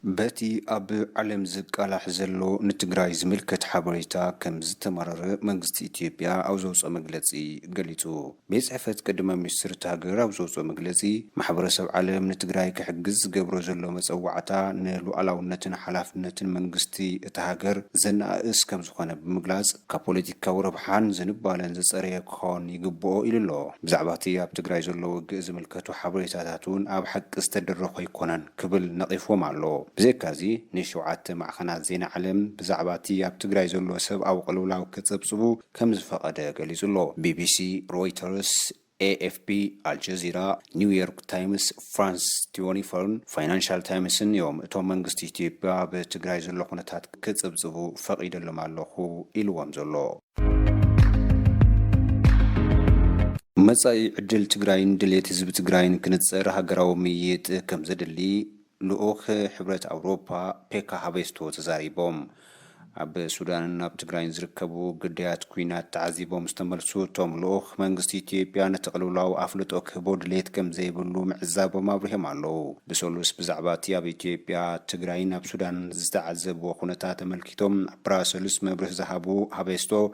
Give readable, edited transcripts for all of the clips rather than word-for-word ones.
باتي أب علم زقال حزلو نتجراي زملكة حبريتا كم زتمرر منجست إثيوبيا أو زوز مجلسي قليتو بيسعفت قدم مستر تاجر أو زوز مجلسي محبرسب علم نتجراي كحجز قبرو زلو مسوعتا نلو على نتن حلاف نتن منجستي تاجر زنا إس كم زخانة بمجلس كبوليتيكا وربحان زنبالن زسرية كون يجبو إلى الله بزعباتي أب تجراي زلو زملكة حبريتا تاتون أب حق استدرخ يكونن قبل نقيفو معلو بزيكازي نشوعات مع خنات زين علم بزعباتي اب تግራይ ዘሎ ሰብ او قلولاو كتصبصبو كم زفقد قليزلو بي بي سي رويترز AFP الجزيرة نيويورك تايمز فرانس 24 فاينانشال تايمز يوم اتو منغست ኢትዮጵያ بتግራይ ዘሎ ኩነታት كتصبصبو فقيدلم ኣለኹ ኢልዎም ዘሎ መጻኢ ዕድል ትግራይን ድሌት ህዝብ ትግራይን ክንጽር ሃገራዊ ምይይጥ ከም ዘድሊ لؤخ حبرة أوروبا بيكا هابيستو تزاريبوم أب السودان ناب تجراين زركبو قديات كوينات تعذيبوم استمرسو توم لؤخ منغستي إثيوبيا نتقلو لاو أفلت أوك بود ليت كم زي بلو معزابو ما برهم علو بسولوس بزعباتيا بإثيوبيا تجراين أب السودان زتعذب وخونتات ملكتوم براسلوس مبرح زهابو هابيستو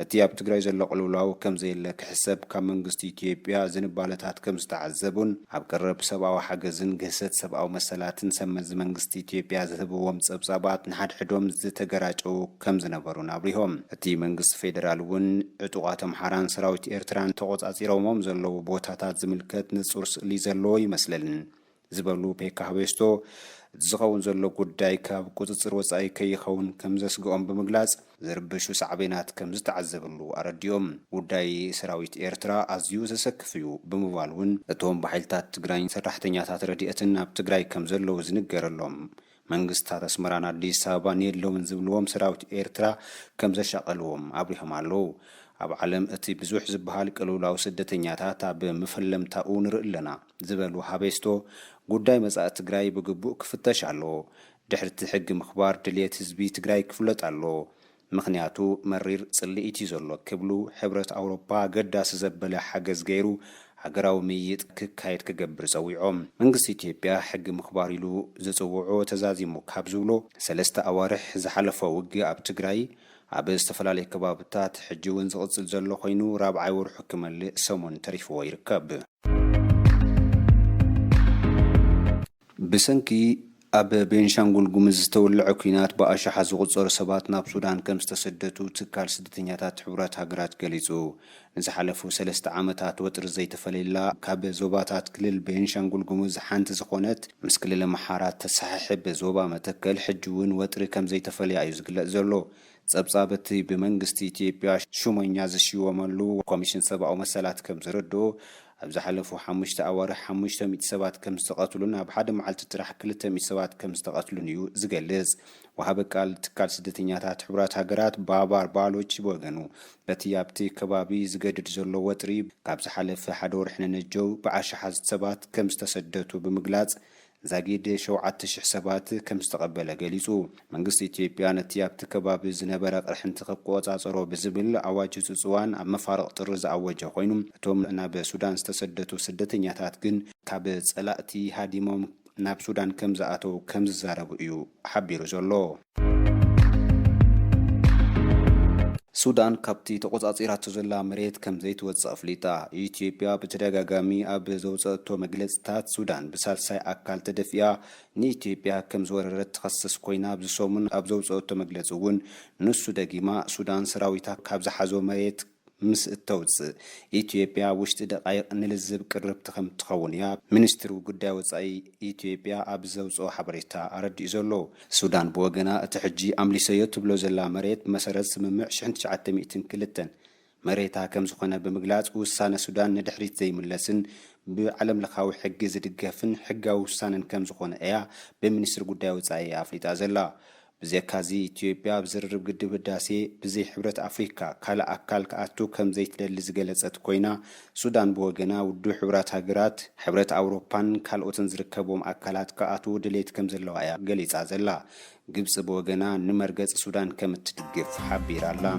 اتياب تግራይ ዘሎ قلولاو كم زي لك حساب كم منغست ኢትዮጵያ ዝንባለታት كم ዝተዓዘቡን ኣብ ቀረብ ሰብኣዊ ሓገዝን ገሰት ሰብኣዊ መሰላትን ሰመዝ መንግስቲ ኢትዮጵያ ዝህብዎም ጸብጻባት ንሓድሕዶም ዝተገራጨው كم ዝነበሩን ኣብሪሆም እቲ መንግስቲ ፌደራል ውን ዕጡቃቶም ሓራን ሰራዊት ኤርትራን ተቆጻጺሮሞም ዘለው ቦታታት ዝምልከት ንጹር ስእሊ ዘሎ ይመስለልን ዝበሉ ፔካ ሃቤስቶ ዝኸውን ዘሎ ጉዳይ ካብ ቁጽጽር ወጻኢ ከይኸውን ከም ዘስግኦም ብምግላጽ ዘርብሹ ሳዕቤናት ከም ዝተዓዘብሉ ኣረድዮም ጉዳይ ሰራዊት ኤርትራ ኣዝዩ ዘሰክፍ እዩ ብምባል ውን እቶም ባሕልታት ትግራይ ሰራሕተኛታት ረድኤትን ኣብ ትግራይ ከም ዘለው ዝንገረሎም መንግስታት ኣስመራን ኣዲስ አበባን የለውን ዝብልዎም ሰራዊት ኤርትራ ከም ዘሻቀልዎም ኣብሪሆም ኣለዉ ኣብ ዓለም እቲ ብዙሕ ዝበሃል ቅልውላው ስደተኛታት ኣብ ምፈለምታኡ ንርእለና ዝበሉ ሃቤስቶ ጉዳይ መጻኢ ትግራይ ብግቡእ ክፍተሽ ኣሎ ድሕርቲ ሕጊ ምኽባር ድሌት ህዝቢ ትግራይ ክፍለጥ ኣሎ ምኽንያቱ መሪር ጽልኢት ዘሎ ክብሉ ሕብረት ኣውሮፓ ገዳስ ዘበለ ሓገዝ ገይሩ ሃገራዊ ምይይጥ ክካየድ ክገብር ጸዊዖም መንግስቲ ኢትዮጵያ ሕጊ ምኽባር ኢሉ ዝጽውዖ ተዛዚሙ ካብ ዝብሎ 3 ኣዋርሕ ዝሓለፈ ውግእ ኣብ ትግራይ ኣብ ዝተፈላለዩ ከባቢታት ሕጂ እውን ዝቕጽል ዘሎ ኮይኑ ራብዓይ ወርሑ ክመልእ ሰሞን ተሪፍዎ ይርከብ ብሰንኪ ኣብ ቤንሻንጉል ጉሙዝ ዝተወልዐ ኩናት በኣሽሓ ዝቑጸሩ ሰባት ናብ ሱዳን ከም ዝተሰደቱ ትካል ስደተኛታት ሕብረት ሃገራት ገሊጹ ንዝሓለፉ 3 ዓመታት ወጥሪ ዘይተፈለየላ ካብ ዞባታት ክልል ቤንሻንጉል ጉሙዝ ሓንቲ ዝኾነት ምስ ክልል ኣምሓራ ተሰሓሕብ ዞባ መተከል ሕጂ እውን ወጥሪ ከም ዘይተፈለየ እዩ ዝግለጽ ዘሎ ጸብጻበቲ ብመንግስቲ ኢትዮጵያ ሹመኛ ዝሽወመሉ ኮሚሽን ሰብኣዊ መሰላት ከም ዝረድኦ ኣብ ዝሓለፉ 5 ኣዋርሕ 500 ሰባት ከም ዝተቐትሉን ኣብ ሓደ መዓልቲ ጥራሕ 200 ሰባት ከም ዝተቐትሉን እዩ ዝገልጽ ወሃበ ቃል ትካል ስደተኛታት ሕብረት ሃገራት ባባር ባሎች ወገኑ በቲ ኣብቲ ከባቢ ዝገድድ ዘሎ ወጥሪ ካብ ዝሓለፈ ሓደ ወርሕ ነነጀው ብዓሽሓት ሰባት ከም ዝተሰደቱ ብምግላጽ زاگید 7000 ሰባት ከም ዝተቀበለ ገሊጹ መንግስቲ ኢትዮጵያ ነቲ ኣብቲ ከባቢ ዝነበረ ቅርሕንቲ ክቆጻጸሮ ብዝብል ኣዋጅ ጽዋን ኣብ መፋረቕ ጥሪ ዝኣወጀ ኮይኑ እቶም ናብ ሱዳን ዝተሰደቱ ስደተኛታት ግን ካብ ጸላእቲ ሃዲሞም ናብ ሱዳን ከም ዝኣተው ከም ዝዛረቡ እዩ ሓቢሩ ዘሎ ሱዳን ካብቲ ተቆጻጺራቶ ዘላ መሬት ከም ዘይትወጽእ ኣፍሊጣ ኢትዮጵያ በተደጋጋሚ ኣብ ዘውጽአቶ መግለጽታት ሱዳን ብሳልሳይ ኣካል ተደፊያ ንኢትዮጵያ ከም ዝወረረት ተኸሰስ ኮይና ብሰሙን ኣብ ዘውጽአቶ መግለጽ እውን ንሱ ደጊማ ሱዳን ሰራዊታ ካብ ዝሓዞ መሬት ምስ እተውጽእ ኢትዮጵያ ውሽጢ ደቃይቕ ንልዝብ ቅርብቲ ከም ትኸውን እያ ሚኒስትሩ ጉዳይ ወጻኢ ኢትዮጵያ ኣብ ዘውጽኦ ሓበሬታ ኣረዲኡ ዘሎ ሱዳን ብወገና እቲ ሕጂ ኣምሊሰዮ ትብሎ ዘላ መሬት መሰረት ስምምዕ 1902 መሬታ ከም ዝኾነ ብምግላጽ ውሳነ ሱዳን ንድሕሪት ዘይምለስን ብዓለም ለኻዊ ሕጊ ዝድገፍን ሕጋዊ ውሳነን ከም ዝኾነ እያ ብሚኒስትር ጉዳይ ወጻኢ ኣፍሊጣ ዘላ ብዘካዚ ኢትዮጵያ ብዝርርብ ግድብ ህዳሴ ብዘይ ሕብረት ኣፍሪካ ካልእ ኣካል ከኣቱ ከም ዘይትደሊ ዝገለጸት ኮይና ሱዳን ብወገና ውድብ ሕብረት ሃገራት ሕብረት ኣውሮፓን ካልኦትን ዝርከቦም ኣካላት ከኣቱ ድሌት ከም ዘለዋ እያ ገሊጻ ዘላ ግብጽ ብወገና ንመርገጽ ሱዳን ከም እትድግፍ ሓቢራ ኣላ